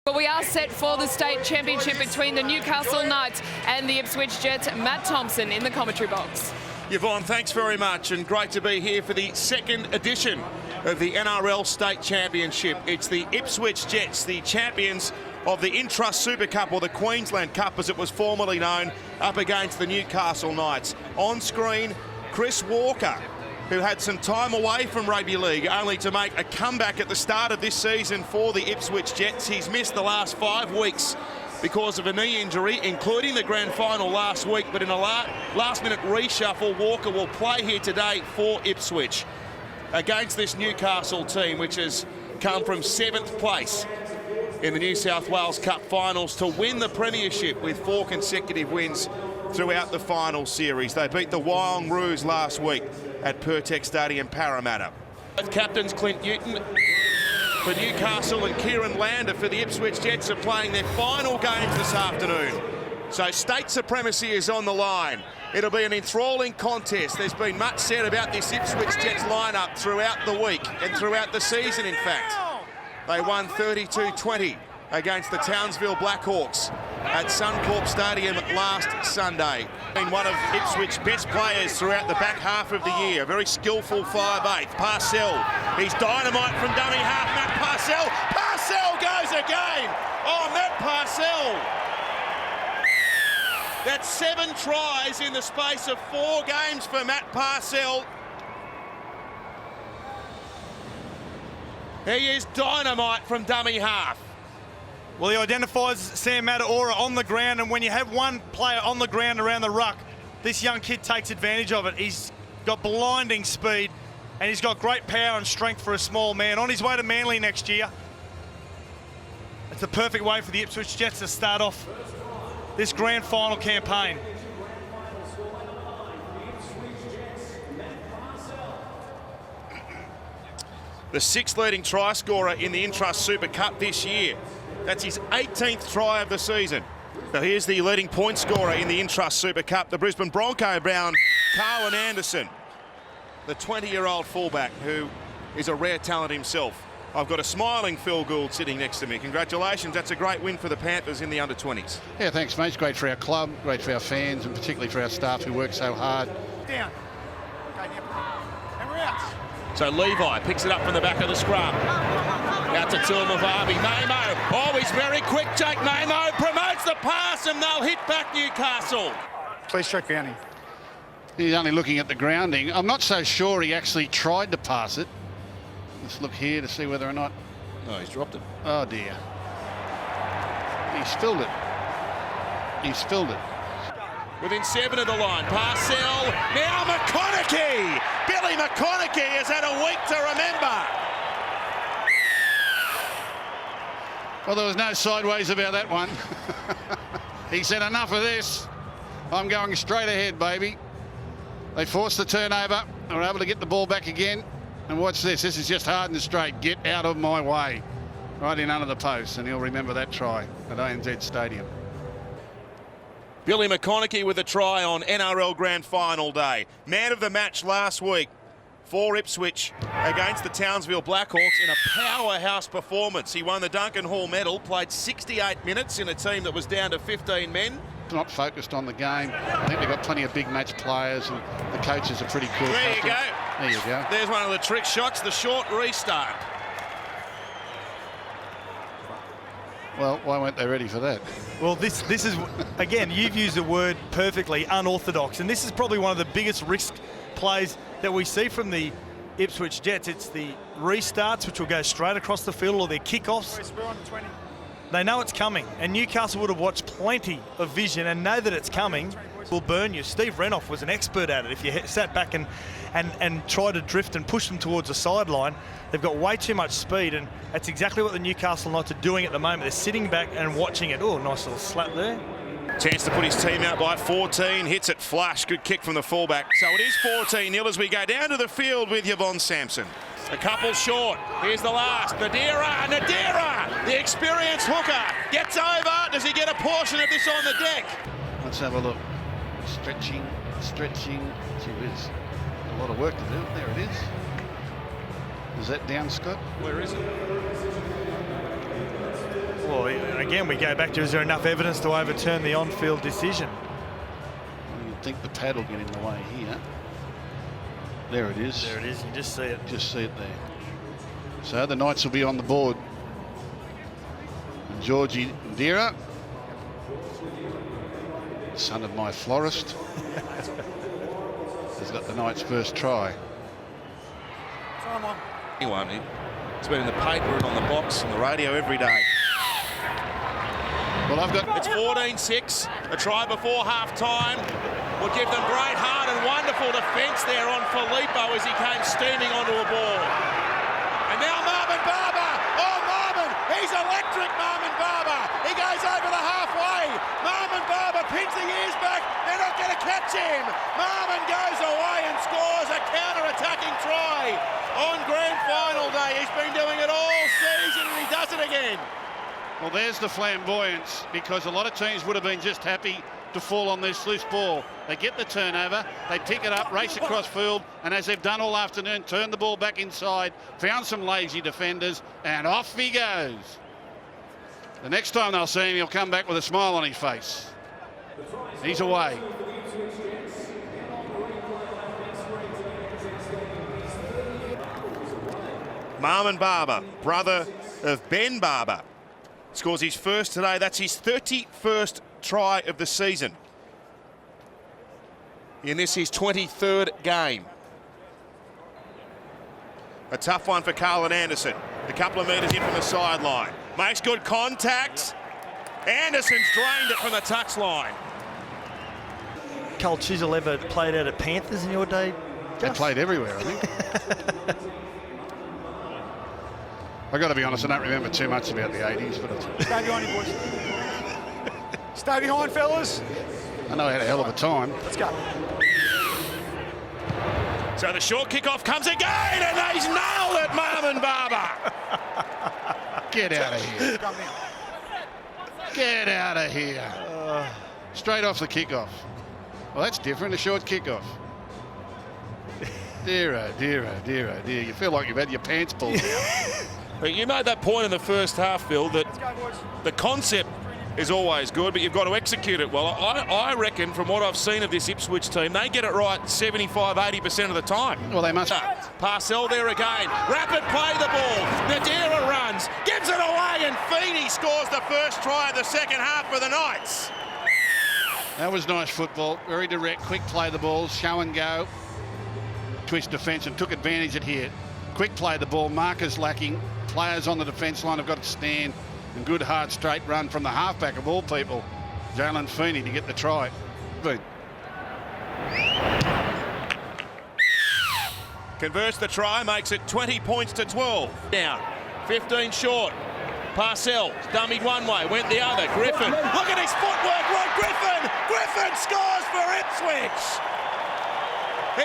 Well, we are set for the state championship between the Newcastle Knights and the Ipswich Jets. Matt Thompson in the commentary box. Yvonne, thanks very much, and great to be here for the second edition of the NRL State Championship. It's the Ipswich Jets, the champions of the Intrust Super Cup, or the Queensland Cup as it was formerly known, up against the Newcastle Knights. On screen, Chris Walker, who had some time away from rugby league, only to make a comeback at the start of this season for the Ipswich Jets. He's missed the last 5 weeks because of a knee injury, including the grand final last week, but in a last-minute reshuffle, Walker will play here today for Ipswich against this Newcastle team, which has come from 7th place in the New South Wales Cup finals to win the premiership with 4 consecutive wins throughout the final series. They beat the Wyong Roos last week at Pertex Stadium, Parramatta. Both captains Clint Newton for Newcastle and Kieran Lander for the Ipswich Jets are playing their final games this afternoon. So state supremacy is on the line. It'll be an enthralling contest. There's been much said about this Ipswich Jets lineup throughout the week and throughout the season, in fact. They won 32-20 against the Townsville Blackhawks at Suncorp Stadium last Sunday. Been one of Ipswich's best players throughout the back half of the year. Very skillful 5'8". Parcell, he's dynamite from dummy half. Matt Parcell, Parcell goes again. Oh, Matt Parcell. That's 7 tries in the space of 4 games for Matt Parcell. He is dynamite from dummy half. Well, he identifies Sam Mataora on the ground, and when you have one player on the ground around the ruck, this young kid takes advantage of it. He's got blinding speed, and he's got great power and strength for a small man. On his way to Manly next year. It's the perfect way for the Ipswich Jets to start off this grand final campaign. The 6th leading try scorer in the Intrust Super Cup this year. That's his 18th try of the season. Now here's the leading point scorer in the Intrust Super Cup, the Brisbane Bronco bound Carlin Anderson, the 20-year-old fullback who is a rare talent himself. I've got a smiling Phil Gould sitting next to me. Congratulations, that's a great win for the Panthers in the under-20s. Yeah, thanks, mate. It's great for our club, great for our fans, and particularly for our staff who work so hard. Down. Okay, and we're out. So Levi picks it up from the back of the scrum. Out to Tuamavavi. Mamo. Oh, he's very quick. Jake Mamo promotes the pass, and they'll hit back Newcastle. Please check grounding. He's only looking at the grounding. I'm not so sure he actually tried to pass it. Let's look here to see whether or not... Oh, he's dropped it. Oh, dear. He spilled it. He spilled it. Within 7 of the line. Parcell. Now McConaughey. Billy McConaughey has had a week to remember. Well, there was no sideways about that one. He said, enough of this. I'm going straight ahead, baby. They forced the turnover. They were able to get the ball back again. And watch this. This is just hard and straight. Get out of my way. Right in under the post. And he'll remember that try at ANZ Stadium. Billy McConaughey with a try on NRL Grand Final day. Man of the match last week for Ipswich against the Townsville Blackhawks in a powerhouse performance. He won the Duncan Hall medal, played 68 minutes in a team that was down to 15 men. Not focused on the game. I think they've got plenty of big match players, and the coaches are pretty cool. There you go. There you go. There's one of the trick shots, the short restart. Well, why weren't they ready for that? Well, this is, again, you've used the word perfectly, unorthodox. And this is probably one of the biggest risk plays that we see from the Ipswich Jets. It's the restarts, which will go straight across the field, or their kickoffs. We're on 20. They know it's coming, and Newcastle would have watched plenty of vision and know that it's coming. Will burn you. Steve Renouf was an expert at it. If you sat back and tried to drift and push them towards the sideline, they've got way too much speed, and that's exactly what the Newcastle Knights are doing at the moment. They're sitting back and watching it. Oh, nice little slap there. Chance to put his team out by 14, hits it flush. Good kick from the fullback. So it is 14-0 as we go down to the field with Yvonne Sampson. A couple short. Here's the last. Nadira, the experienced hooker, gets over. Does he get a portion of this on the deck? Let's have a look. Stretching. Gee whiz. A lot of work to do. There it is. Is that down, Scott? Where is it? Well, again, we go back to, is there enough evidence to overturn the on-field decision? You'd think the pad will get in the way here. There it is. There it is, you just see it. Just see it there. So the Knights will be on the board. And Georgie Ndira, son of my florist, has got the Knights' first try. Anyone, it's been in the paper and on the box and the radio every day. Well, I've got... It's 14-6, a try before half-time. Will give them great heart and wonderful defence there on Filippo as he came steaming onto a ball. And now Marvin Barber. Oh, Marvin, he's electric, Marvin Barber. He goes over the halfway. Marvin Barber pins the ears back. They're not going to catch him. Marvin goes away and scores a counter-attacking try on grand final day. He's been doing it all season and he does it again. Well, there's the flamboyance, because a lot of teams would have been just happy to fall on this loose ball. They get the turnover, they pick it up, race across field, and as they've done all afternoon, turn the ball back inside, found some lazy defenders, and off he goes. The next time they'll see him, he'll come back with a smile on his face. He's away. Marvin Barber, brother of Ben Barber, scores his first today. That's his 31st try of the season. In this, his 23rd game. A tough one for Carlin Anderson. A couple of metres in from the sideline. Makes good contact. Anderson's drained it from the touchline. Cole Chisel ever played out at Panthers in your day? They played everywhere, I think. I got to be honest, I don't remember too much about the 80s, but Stay behind you, boys. Stay behind, fellas. I know I had a hell of a time. Let's go. So the short kickoff comes again, and he's nailed it, Marvin Barber. Get out of here. Come now. Get out of here. Straight off the kickoff. Well, that's different, a short kickoff. Dear, oh dear, oh dear, oh dear. You feel like you've had your pants pulled down. But you made that point in the first half, Phil, that Let's go, boys. the concept is always good, but you've got to execute it well. I reckon, from what I've seen of this Ipswich team, they get it right 75, 80% of the time. Well, they must. Parcell there again. Rapid play the ball. Nadira runs, gives it away, and Feeney scores the first try of the second half for the Knights. That was nice football. Very direct, quick play the ball, show and go. Twist defence and took advantage of here. Quick play the ball, markers lacking. Players on the defence line have got to stand. And good, hard, straight run from the halfback of all people, Jalen Feeney, to get the try. But Converts the try, makes it 20 points to 12. Down, 15 short. Parcell, dummied one way, went the other. Griffin, look at his footwork, Rod Griffin! Griffin scores for Ipswich!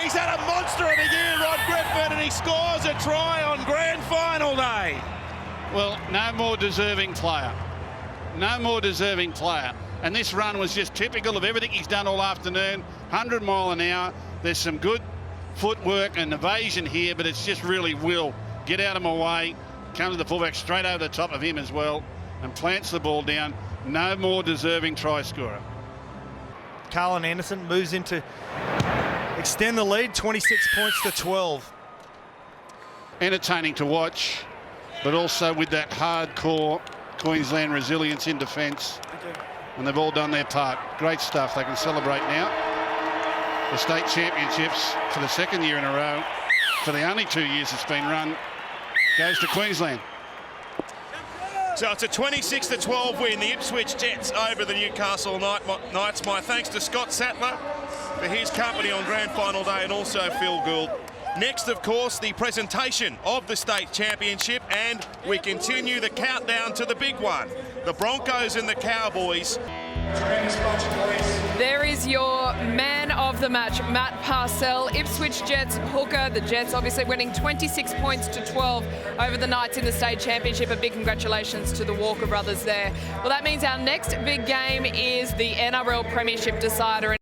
He's had a monster of a year, Rod Griffin, and he scores a try on grand final day. well, no more deserving player. No more deserving player. And this run was just typical of everything he's done all afternoon. 100 mile an hour. There's some good footwork and evasion here, but it's just really will. Get out of my way. Comes to the fullback straight over the top of him as well and plants the ball down. No more deserving try scorer. Carlin Anderson moves into extend the lead, 26 points to 12. Entertaining to watch, but also with that hardcore Queensland resilience in defence. And they've all done their part. Great stuff. They can celebrate now. The state championships for the second year in a row, for the only 2 years it's been run, goes to Queensland. So it's a 26-12 win. The Ipswich Jets over the Newcastle Knights. My thanks to Scott Sattler for his company on grand final day, and also Phil Gould. Next, of course, the presentation of the state championship, and we continue the countdown to the big one, the Broncos and the Cowboys. There is your man of the match, Matt Parcell, Ipswich Jets hooker. The Jets obviously winning 26 points to 12 over the Knights in the state championship. A big congratulations to the Walker brothers there. Well, that means our next big game is the NRL Premiership decider.